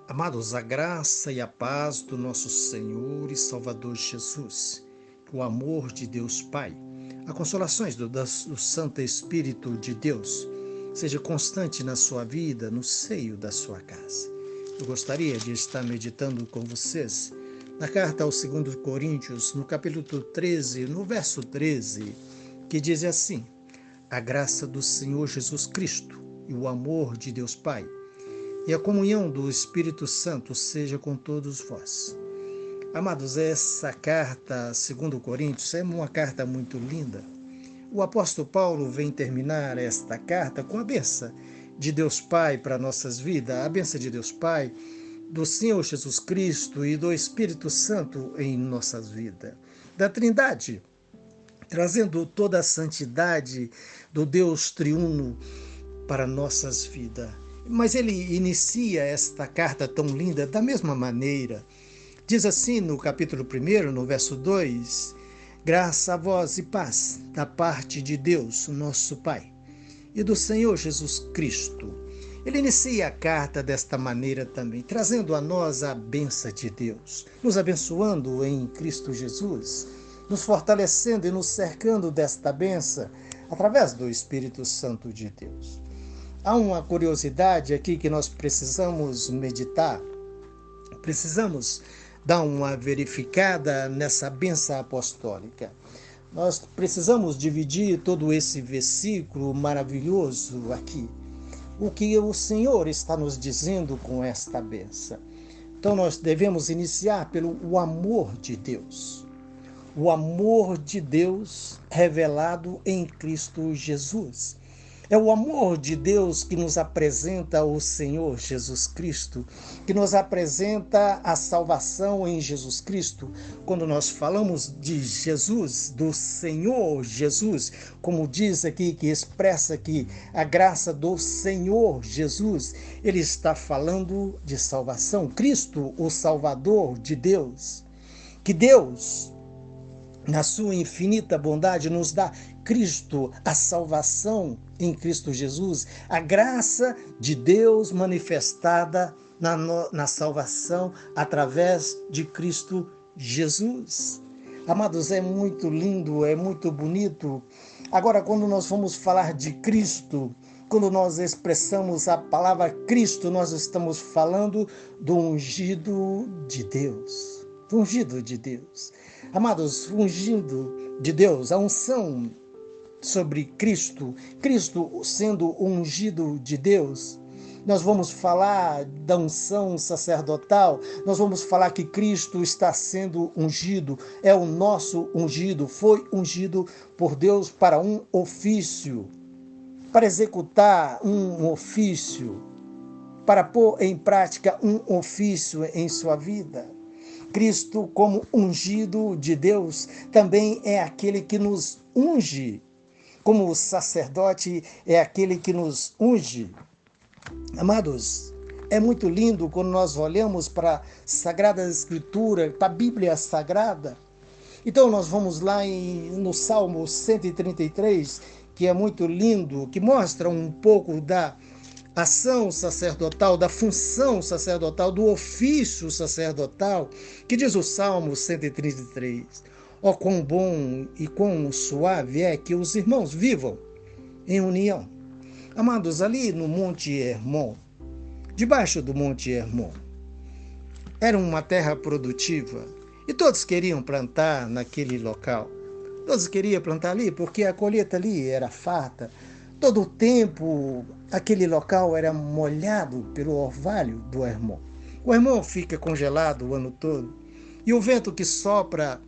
Amados, a graça e a paz do nosso Senhor e Salvador Jesus, o amor de Deus Pai, as consolações do Santo Espírito de Deus, seja constante na sua vida, no seio da sua casa. Eu gostaria de estar meditando com vocês na carta aos 2 Coríntios, no capítulo 13, no verso 13, que diz assim: a graça do Senhor Jesus Cristo e o amor de Deus Pai e a comunhão do Espírito Santo seja com todos vós. Amados, essa carta, 2 Coríntios, é uma carta muito linda. O apóstolo Paulo vem terminar esta carta com a bênção de Deus Pai para nossas vidas, a bênção de Deus Pai, do Senhor Jesus Cristo e do Espírito Santo em nossas vidas, da Trindade, trazendo toda a santidade do Deus triuno para nossas vidas. Mas ele inicia esta carta tão linda da mesma maneira. Diz assim no capítulo 1, no verso 2, graça a vós e paz da parte de Deus, nosso Pai, e do Senhor Jesus Cristo. Ele inicia a carta desta maneira também, trazendo a nós a bênção de Deus, nos abençoando em Cristo Jesus, nos fortalecendo e nos cercando desta bênção através do Espírito Santo de Deus. Há uma curiosidade aqui que nós precisamos meditar, precisamos dar uma verificada nessa bênção apostólica. Nós precisamos dividir todo esse versículo maravilhoso aqui. O que o Senhor está nos dizendo com esta bênção. Então nós devemos iniciar pelo amor de Deus. O amor de Deus revelado em Cristo Jesus. É o amor de Deus que nos apresenta o Senhor Jesus Cristo, que nos apresenta a salvação em Jesus Cristo. Quando nós falamos de Jesus, do Senhor Jesus, como diz aqui, que expressa aqui a graça do Senhor Jesus, ele está falando de salvação. Cristo, o Salvador de Deus. Que Deus, na sua infinita bondade, nos dá Cristo, a salvação em Cristo Jesus, a graça de Deus manifestada na salvação através de Cristo Jesus. Amados, é muito lindo, é muito bonito. Agora, quando nós vamos falar de Cristo, quando nós expressamos a palavra Cristo, nós estamos falando do ungido de Deus. Do ungido de Deus. Amados, ungido de Deus, a unção sobre Cristo, Cristo sendo ungido de Deus, nós vamos falar da unção sacerdotal, nós vamos falar que Cristo está sendo ungido, é o nosso ungido, foi ungido por Deus para um ofício, para executar um ofício, para pôr em prática um ofício em sua vida. Cristo, como ungido de Deus, também é aquele que nos unge, como o sacerdote é aquele que nos unge. Amados, é muito lindo quando nós olhamos para a Sagrada Escritura, para a Bíblia Sagrada. Então nós vamos lá no Salmo 133, que é muito lindo, que mostra um pouco da ação sacerdotal, da função sacerdotal, do ofício sacerdotal, que diz o Salmo 133. Ó, quão bom e quão suave é que os irmãos vivam em união. Amados, ali no Monte Hermon, debaixo do Monte Hermon, era uma terra produtiva e todos queriam plantar naquele local. Todos queriam plantar ali porque a colheita ali era farta. Todo o tempo, aquele local era molhado pelo orvalho do Hermon. O Hermon fica congelado o ano todo. E o vento que sopra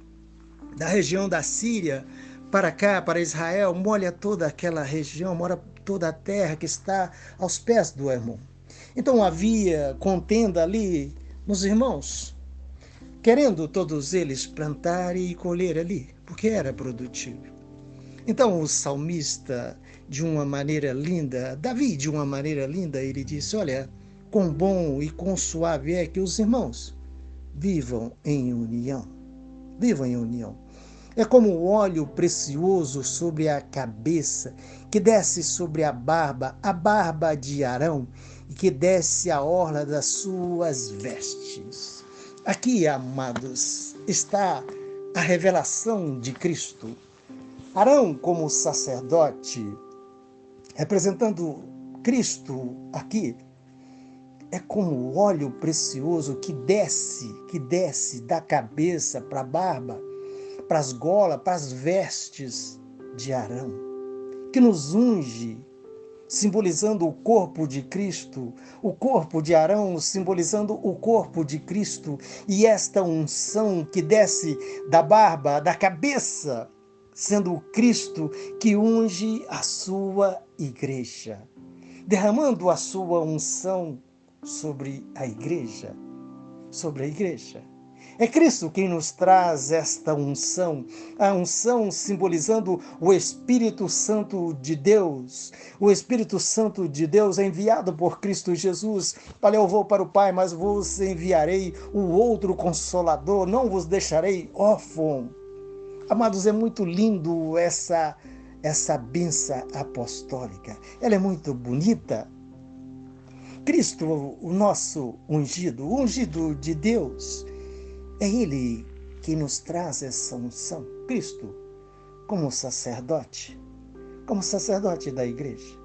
da região da Síria para cá, para Israel, molha toda aquela região, molha toda a terra que está aos pés do Hermon. Então havia contenda ali nos irmãos, querendo todos eles plantar e colher ali, porque era produtivo. Então o salmista, de uma maneira linda, Davi, de uma maneira linda, ele disse: olha, quão bom e quão suave é que os irmãos vivam em união. Vivam em união. É como o óleo precioso sobre a cabeça, que desce sobre a barba de Arão, e que desce a orla das suas vestes. Aqui, amados, está a revelação de Cristo. Arão, como sacerdote, representando Cristo aqui, é como óleo precioso que desce da cabeça para a barba, para as golas, para as vestes de Arão, que nos unge, simbolizando o corpo de Cristo, o corpo de Arão simbolizando o corpo de Cristo, e esta unção que desce da barba, da cabeça, sendo o Cristo que unge a sua igreja, derramando a sua unção sobre a igreja, É Cristo quem nos traz esta unção, a unção simbolizando o Espírito Santo de Deus. O Espírito Santo de Deus é enviado por Cristo Jesus. Olha, eu vou para o Pai, mas vos enviarei o outro Consolador, não vos deixarei órfão. Amados, é muito lindo essa bênção apostólica. Ela é muito bonita. Cristo, o nosso ungido, o ungido de Deus, é Ele que nos traz essa unção. Cristo, como sacerdote da igreja,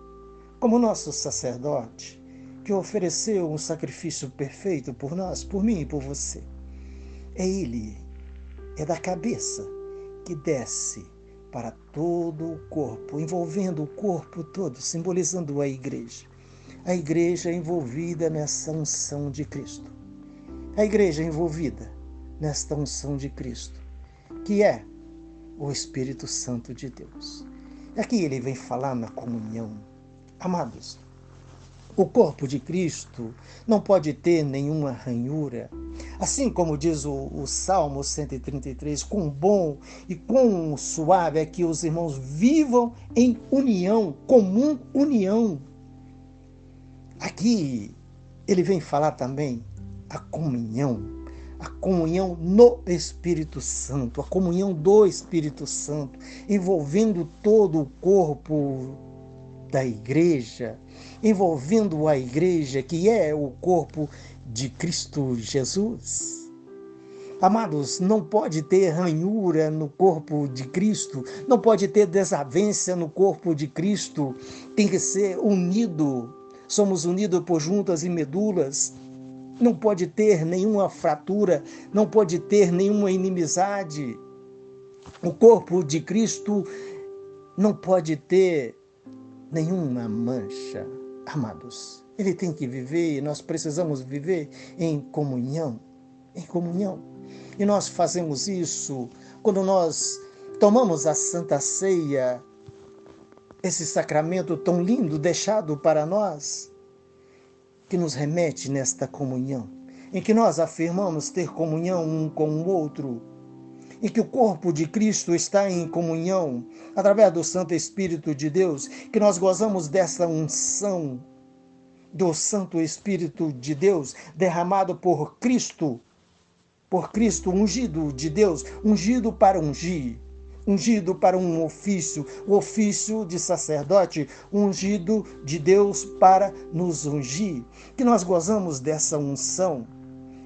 como nosso sacerdote, que ofereceu um sacrifício perfeito por nós, por mim e por você. É Ele, é da cabeça que desce para todo o corpo, envolvendo o corpo todo, simbolizando a igreja. A igreja envolvida nessa unção de Cristo. A igreja envolvida nesta unção de Cristo, que é o Espírito Santo de Deus. Aqui ele vem falar na comunhão. Amados, o corpo de Cristo não pode ter nenhuma ranhura. Assim como diz o Salmo 133, quão bom e quão suave é que os irmãos vivam em união, comum união. Aqui ele vem falar também a comunhão no Espírito Santo, a comunhão do Espírito Santo, envolvendo todo o corpo da igreja, envolvendo a igreja que é o corpo de Cristo Jesus. Amados, não pode ter ranhura no corpo de Cristo, não pode ter desavença no corpo de Cristo, tem que ser unido. Somos unidos por juntas e medulas. Não pode ter nenhuma fratura, não pode ter nenhuma inimizade. O corpo de Cristo não pode ter nenhuma mancha. Amados, ele tem que viver, nós precisamos viver em comunhão. E nós fazemos isso quando nós tomamos a Santa Ceia, esse sacramento tão lindo deixado para nós, que nos remete nesta comunhão, em que nós afirmamos ter comunhão um com o outro, em que o corpo de Cristo está em comunhão, através do Santo Espírito de Deus, que nós gozamos dessa unção do Santo Espírito de Deus, derramado por Cristo, ungido de Deus, ungido para ungir, ungido para um ofício, o ofício de sacerdote, ungido de Deus para nos ungir, que nós gozamos dessa unção,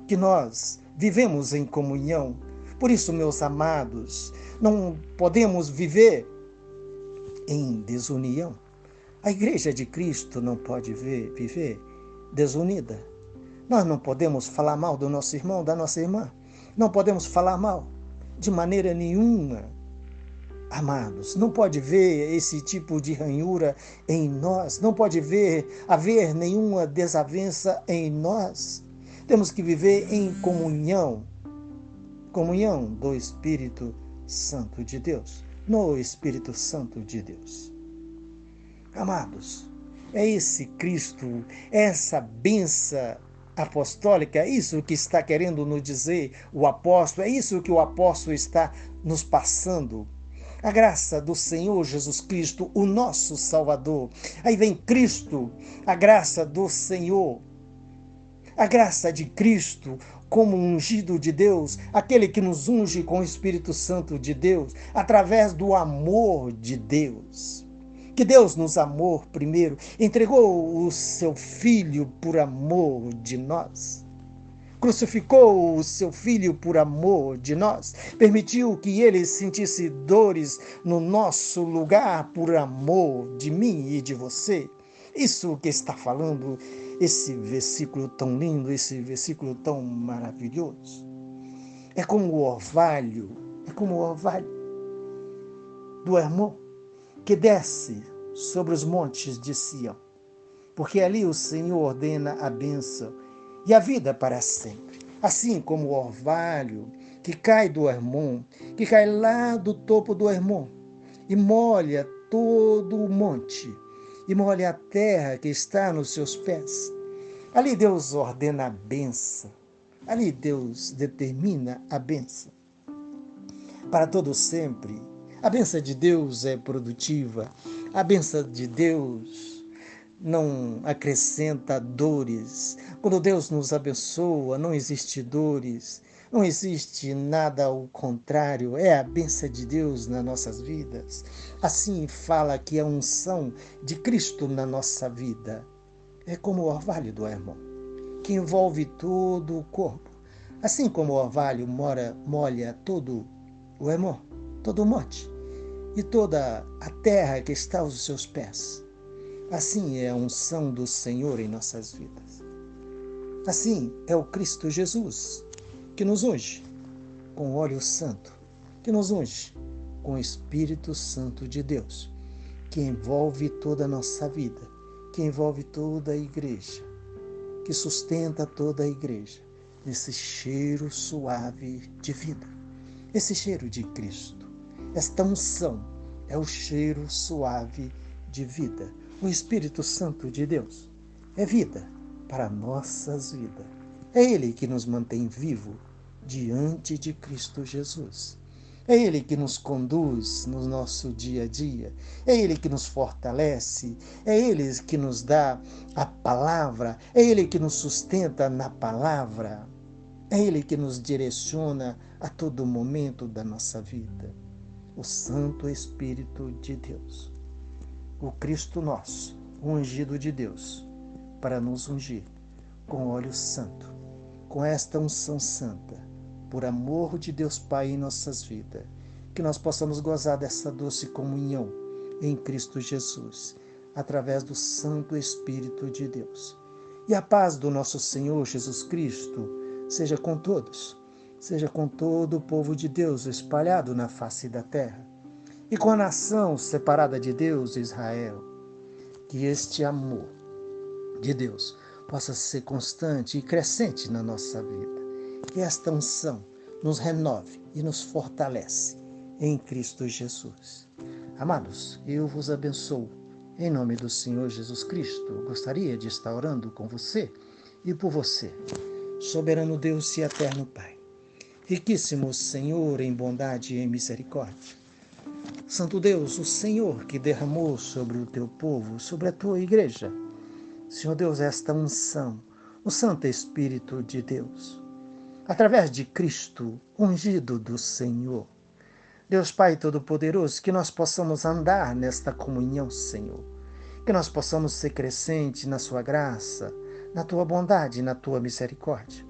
que nós vivemos em comunhão. Por isso, meus amados, não podemos viver em desunião. A igreja de Cristo não pode viver desunida. Nós não podemos falar mal do nosso irmão, da nossa irmã. Não podemos falar mal de maneira nenhuma. Amados, não pode haver esse tipo de ranhura em nós, não pode haver nenhuma desavença em nós. Temos que viver em comunhão do Espírito Santo de Deus, no Espírito Santo de Deus. Amados, é esse Cristo, essa bênção apostólica, é isso que está querendo nos dizer o apóstolo, é isso que o apóstolo está nos passando. A graça do Senhor Jesus Cristo, o nosso Salvador. Aí vem Cristo, a graça do Senhor, a graça de Cristo como ungido de Deus, aquele que nos unge com o Espírito Santo de Deus, através do amor de Deus, que Deus nos amou primeiro, entregou o seu Filho por amor de nós. Crucificou o seu Filho por amor de nós, permitiu que ele sentisse dores no nosso lugar por amor de mim e de você. Isso que está falando esse versículo tão lindo, esse versículo tão maravilhoso. É como o orvalho do Hermon que desce sobre os montes de Sião, porque ali o Senhor ordena a bênção e a vida para sempre. Assim como o orvalho que cai do Hermon, que cai lá do topo do Hermon e molha todo o monte, e molha a terra que está nos seus pés. Ali Deus ordena a bênção, ali Deus determina a bênção para todo sempre. A bênção de Deus é produtiva, a bênção de Deus não acrescenta dores. Quando Deus nos abençoa, não existe dores, não existe nada ao contrário, é a bênção de Deus nas nossas vidas. Assim fala que a unção de Cristo na nossa vida é como o orvalho do Hermon, que envolve todo o corpo. Assim como o orvalho molha todo o Hermon, todo o monte e toda a terra que está aos seus pés. Assim é a unção do Senhor em nossas vidas. Assim é o Cristo Jesus, que nos unge com o óleo santo, que nos unge com o Espírito Santo de Deus, que envolve toda a nossa vida, que envolve toda a igreja, que sustenta toda a igreja, nesse cheiro suave de vida, esse cheiro de Cristo. Esta unção é o cheiro suave de vida. O Espírito Santo de Deus é vida para nossas vidas. É Ele que nos mantém vivo diante de Cristo Jesus. É Ele que nos conduz no nosso dia a dia. É Ele que nos fortalece. É Ele que nos dá a palavra. É Ele que nos sustenta na palavra. É Ele que nos direciona a todo momento da nossa vida. O Santo Espírito de Deus. O Cristo nosso, o ungido de Deus, para nos ungir com óleo santo, com esta unção santa, por amor de Deus Pai em nossas vidas, que nós possamos gozar dessa doce comunhão em Cristo Jesus, através do Santo Espírito de Deus. E a paz do nosso Senhor Jesus Cristo seja com todos, seja com todo o povo de Deus espalhado na face da terra, e com a nação separada de Deus, Israel. Que este amor de Deus possa ser constante e crescente na nossa vida. Que esta unção nos renove e nos fortalece em Cristo Jesus. Amados, eu vos abençoo em nome do Senhor Jesus Cristo. Eu gostaria de estar orando com você e por você. Soberano Deus e eterno Pai, riquíssimo Senhor em bondade e em misericórdia, Santo Deus, o Senhor que derramou sobre o teu povo, sobre a tua igreja, Senhor Deus, esta unção, o Santo Espírito de Deus, através de Cristo, ungido do Senhor. Deus Pai Todo-Poderoso, que nós possamos andar nesta comunhão, Senhor, que nós possamos ser crescentes na sua graça, na tua bondade e na tua misericórdia.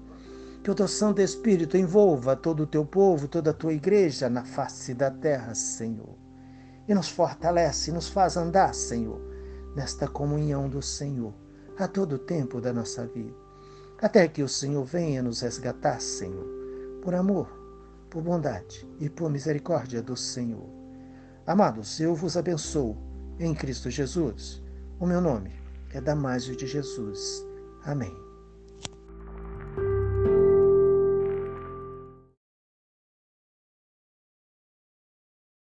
Que o teu Santo Espírito envolva todo o teu povo, toda a tua igreja na face da terra, Senhor. E nos fortalece, nos faz andar, Senhor, nesta comunhão do Senhor, a todo tempo da nossa vida. Até que o Senhor venha nos resgatar, Senhor, por amor, por bondade e por misericórdia do Senhor. Amados, eu vos abençoo em Cristo Jesus. O meu nome é Damásio de Jesus. Amém.